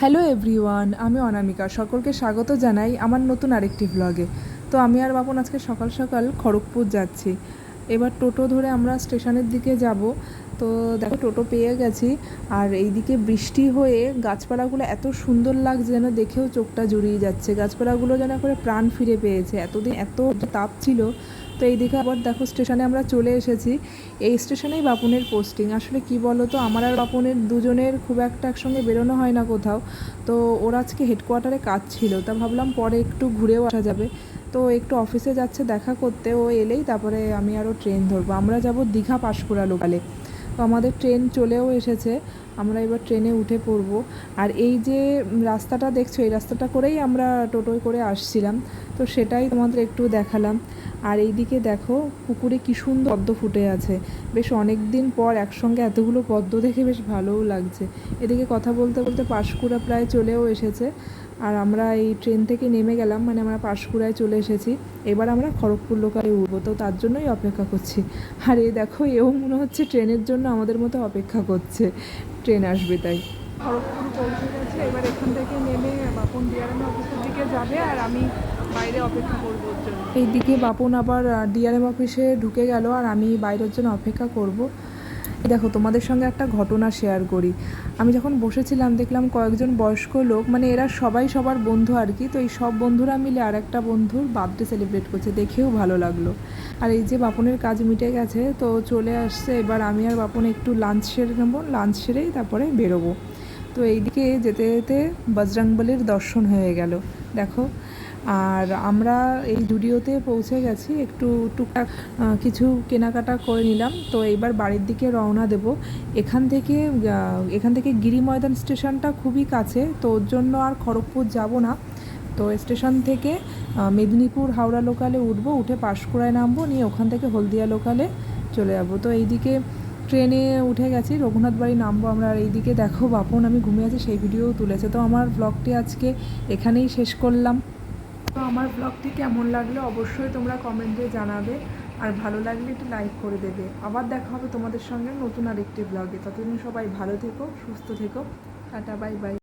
Hello everyone, আমি অনামিকা। সকলকে স্বাগত জানাই আমার নতুন আরেকটি ব্লগে। তো আমি আর বাপন আজকে সকাল সকাল খড়গপুর যাচ্ছি। এবার টোটো ধরে আমরা স্টেশনের দিকে যাব। তো দেখো টোটো পেয়ে গেছি। আর এইদিকে বৃষ্টি হয়ে গাছপালাগুলো এত সুন্দর লাগছে, যেন দেখেও চোখটা জুড়িয়ে যাচ্ছে। গাছপালাগুলো যেন করে প্রাণ ফিরে পেয়েছে, এতদিন এত তাপ ছিল। তো এইদিকে আবার দেখো স্টেশনে আমরা চলে এসেছি। এই স্টেশনেই বাপনের পোস্টিং। আসলে কি বলো তো, আমার আর বাপনের দুজনের খুব একটা একসঙ্গে বেরোনো হয় না কোথাও। তো ওর আজকে হেডকোয়ার্টারে কাজ ছিল, তা ভাবলাম পরে একটু ঘুরেও আসা যাবে। তো একটু অফিসে যাচ্ছে দেখা করতে, ও এলেই তারপরে আমি আরও ট্রেন ধরবো। আমরা যাব দীঘা পাঁশকুড়া লোকালে। তো আমাদের ট্রেন চলেও এসেছে, আমরা এবার ট্রেনে উঠে পড়ব। আর এই যে রাস্তাটা দেখছো, এই রাস্তাটা করেই আমরা টোটোয় করে আসছিলাম। তো সেটাই তোমাদের একটু দেখালাম। আর এইদিকে দেখো পুকুরে কী সুন্দর পদ্ম ফুটে আছে। বেশ অনেক দিন পর একসঙ্গে এতগুলো পদ্ম দেখে বেশ ভালোও লাগছে। এদিকে কথা বলতে বলতে পাঁশকুড়া প্রায় চলেও এসেছে। আর আমরা এই ট্রেন থেকে নেমে গেলাম, মানে আমরা পাঁশকুড়ায় চলে এসেছি। এবার আমরা খড়গপুর লোকালে উঠবো, তো তার জন্যই অপেক্ষা করছি। আর এই দেখো, এও মনে হচ্ছে ট্রেনের জন্য আমাদের মতো অপেক্ষা করছে, ট্রেন আসবে তাই। খড়গপুর পৌঁছে গেছে। এবার এখান থেকে নেমে বাপন ডিআরএম অফিসের দিকে যাবে, আর আমি বাইরে অপেক্ষা করবো ওর জন্য। এইদিকে বাপন আবার ডিআরএম অফিসে ঢুকে গেল, আর আমি বাইরের জন্য অপেক্ষা করব। দেখো তোমাদের সঙ্গে একটা ঘটনা শেয়ার করি। আমি যখন বসেছিলাম দেখলাম কয়েকজন বয়স্ক লোক, মানে এরা সবাই সবার বন্ধু আর কি। তো এই সব বন্ধুরা মিলে আর একটা বন্ধুর বার্থডে সেলিব্রেট করছে, দেখেও ভালো লাগলো। আর এই যে বাপনের কাজ মিটে গেছে, তো চলে আসছে। এবার আমি আর বাপন একটু লাঞ্চ সেরে নেবো, লাঞ্চ সেরেই তারপরে বেরোবো। তো এইদিকে যেতে যেতে বজরংবলির দর্শন হয়ে গেল দেখো। আর আমরা এই জুডিওতে পৌঁছে গেছি, একটু টুকটাক কিছু কেনাকাটা করে নিলাম। তো এইবার বাড়ির দিকে রওনা দেব। এখান থেকে গিরি ময়দান স্টেশনটা খুবই কাছে, তো ওর জন্য আর খড়গপুর যাব না। তো স্টেশন থেকে মেদিনীপুর হাওড়া লোকালে উঠবো, উঠে পাঁশকুড়ায় নামবো, নিয়ে ওখান থেকে হলদিয়া লোকালে চলে যাব। তো এইদিকে ট্রেনে উঠে গেছি, রঘুনাথ বাড়ি নামবো আমরা। আর এইদিকে দেখো বাপন আমি ঘুমিয়ে আছি সেই ভিডিওও তুলেছে। তো আমার ব্লগটি আজকে এখানেই শেষ করলাম। তো আমার ব্লগটি কেমন লাগলো অবশ্যই তোমরা কমেন্টে জানাবে, আর ভালো লাগলে একটু লাইক করে দেবে। আবার দেখা হবে তোমাদের সঙ্গে নতুন আরেকটি ব্লগে। ততদিন সবাই ভালো থেকো, সুস্থ থেকো। Tata, bye bye.